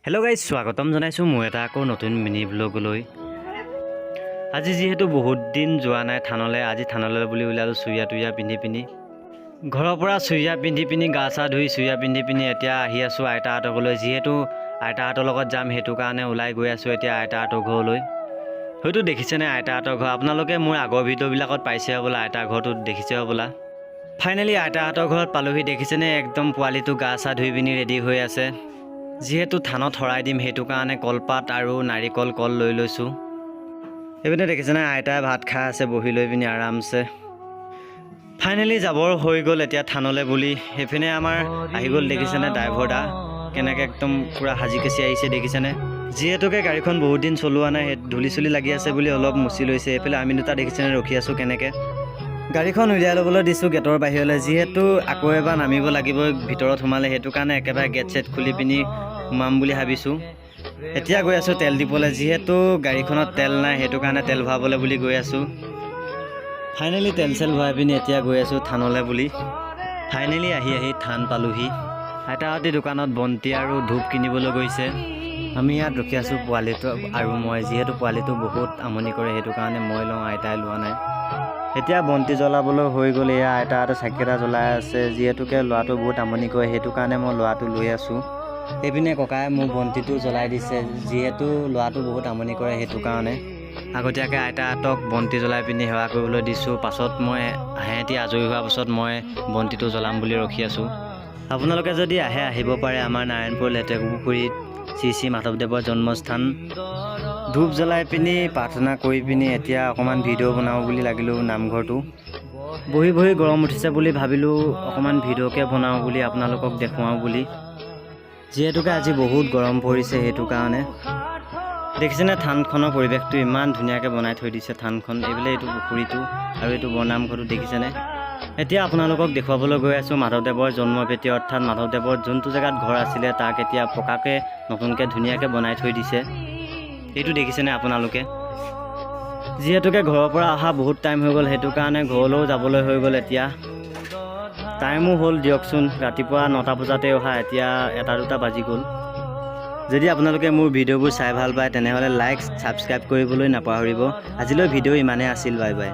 Hello' guys, স্বাগতম জনাইছোঁ মোৰ এটা আকৌ নতুন মিনি ব্লগলৈ। আজি যিহেতু বহুত দিন যোৱা নাই থানলৈ, আজি থানলৈ বুলি ওলালোঁ চুৰিয়া টুৰিয়া পিন্ধি ঘৰৰ পৰা চুৰিয়া পিন্ধি গা চা ধুই চুৰিয়া পিন্ধি এতিয়া আহি আছোঁ আইতাহঁতৰ ঘৰলৈ। যিহেতু আইতাহঁতৰ লগত যাম সেইটো কাৰণে ওলাই গৈ আছোঁ এতিয়া আইতাহঁতৰ ঘৰলৈ। হয়তো দেখিছেনে আইতাহঁতৰ ঘৰ, আপোনালোকে মোৰ আগৰ ভিডিঅ'বিলাকত পাইছে হ'বলা, আইতাৰ ঘৰটো দেখিছে হ'বলা। ফাইনেলি আইতাহঁতৰ ঘৰত পালোহি। দেখিছেনে একদম পোৱালিটো গা চা ধুই পিনি ৰেডি হৈ আছে। যিহেতু থানত শৰাই দিম সেইটো কাৰণে কলপাত আৰু নাৰিকল কল লৈ লৈছোঁ। এইপিনে দেখিছেনে আইতাই ভাত খাই আছে বহি লৈ পিনি আৰামছে। ফাইনেলি যাবৰ হৈ গ'ল এতিয়া থানলৈ বুলি। সেইপিনে আমাৰ আহি গ'ল, দেখিছেনে ড্ৰাইভাৰ দা কেনেকৈ একদম পূৰা সাজি কাচি আহিছে দেখিছেনে। যিহেতুকে গাড়ীখন বহুত দিন চলোৱা নাই, ধূলি চুলি লাগি আছে বুলি অলপ মুচি লৈছে। এইফালে আমি দুটা দেখিছেনে ৰখি আছোঁ কেনেকৈ। গাড়ীখন উলিয়াই ল'বলৈ দিছোঁ গেটৰ বাহিৰলৈ, যিহেতু আকৌ এবাৰ নামিব লাগিব ভিতৰত সোমালে, সেইটো কাৰণে একেবাৰে গেট চেট খুলি পিনি সোমাম বুলি ভাবিছোঁ। এতিয়া গৈ আছোঁ তেল দিবলৈ, যিহেতু গাড়ীখনত তেল নাই সেইটো কাৰণে তেল ভৰাবলৈ বুলি গৈ আছোঁ। ফাইনেলি তেল চেল ভৰাই পিনি এতিয়া গৈ আছোঁ থানলৈ বুলি। ফাইনেলি আহি থান পালোহি। আইতাহঁতি দোকানত বন্তি আৰু ধূপ কিনিবলৈ গৈছে। আমি ইয়াত ৰখি আছোঁ পোৱালিটো আৰু মই, যিহেতু পোৱালিটো বহুত আমনি কৰে সেইটো কাৰণে মই লওঁ, আইতাই লোৱা নাই। এতিয়া বন্তি জ্বলাবলৈ হৈ গ'ল। এয়া আইতাহঁতে চাকি এটা জ্বলাই আছে, যিহেতুকে ল'ৰাটো বহুত আমনি কৰে সেইটো কাৰণে মই ল'ৰাটো লৈ আছোঁ। এইপিনে ককাই মোৰ বন্তিটো জ্বলাই দিছে, যিহেতু ল'ৰাটো বহুত আমনি কৰে সেইটো কাৰণে। আগতীয়াকৈ আইতাহঁতক বন্তি জ্বলাই পিনি সেৱা কৰিবলৈ দিছোঁ। পাছত মই সিহঁতি আজৰি হোৱাৰ পাছত মই বন্তিটো জ্বলাম বুলি ৰখি আছোঁ। আপোনালোকে যদি আহিব পাৰে আমাৰ নাৰায়ণপুৰ লেটেকুপুখুৰীত শ্ৰী মাধৱদেৱৰ জন্মস্থান। ধূপ জ্বলাই পিনি প্ৰাৰ্থনা কৰি পিনি এতিয়া অকণমান ভিডিঅ' বনাওঁ বুলি লাগিলোঁ। নামঘৰটো বহি গৰম উঠিছে বুলি ভাবিলোঁ অকণমান ভিডিঅ'কে বনাওঁ বুলি আপোনালোকক দেখুৱাওঁ বুলি, যিহেতুকে আজি বহুত গৰম পৰিছে সেইটো কাৰণে। দেখিছেনে থানখনৰ পৰিৱেশটো ইমান ধুনীয়াকৈ বনাই থৈ দিছে থানখন। এইফালে এইটো পুখুৰীটো আৰু এইটো বৰনামঘৰটো দেখিছেনে। এতিয়া আপোনালোকক দেখুৱাবলৈ গৈ আছোঁ মাধৱদেৱৰ জন্মভেটি, অৰ্থাৎ মাধৱদেৱৰ যোনটো জেগাত ঘৰ আছিলে তাক এতিয়া পকাকৈ নতুনকৈ ধুনীয়াকৈ বনাই থৈ দিছে। এইটো দেখিছেনে আপোনালোকে। যিহেতুকে ঘৰৰ পৰা অহা বহুত টাইম হৈ গ'ল সেইটো কাৰণে ঘৰলৈও যাবলৈ হৈ গ'ল। এতিয়া টাইমো হ'ল দিয়কচোন, ৰাতিপুৱা 9টা বজাতে অহা, এতিয়া 1-2টা বাজি গ'ল। যদি আপোনালোকে মোৰ ভিডিঅ'বোৰ চাই ভাল পায় তেনেহ'লে লাইক ছাবস্ক্ৰাইব কৰিবলৈ নাপাহৰিব। আজিলৈ ভিডিঅ' ইমানেই আছিল, বাই বাই।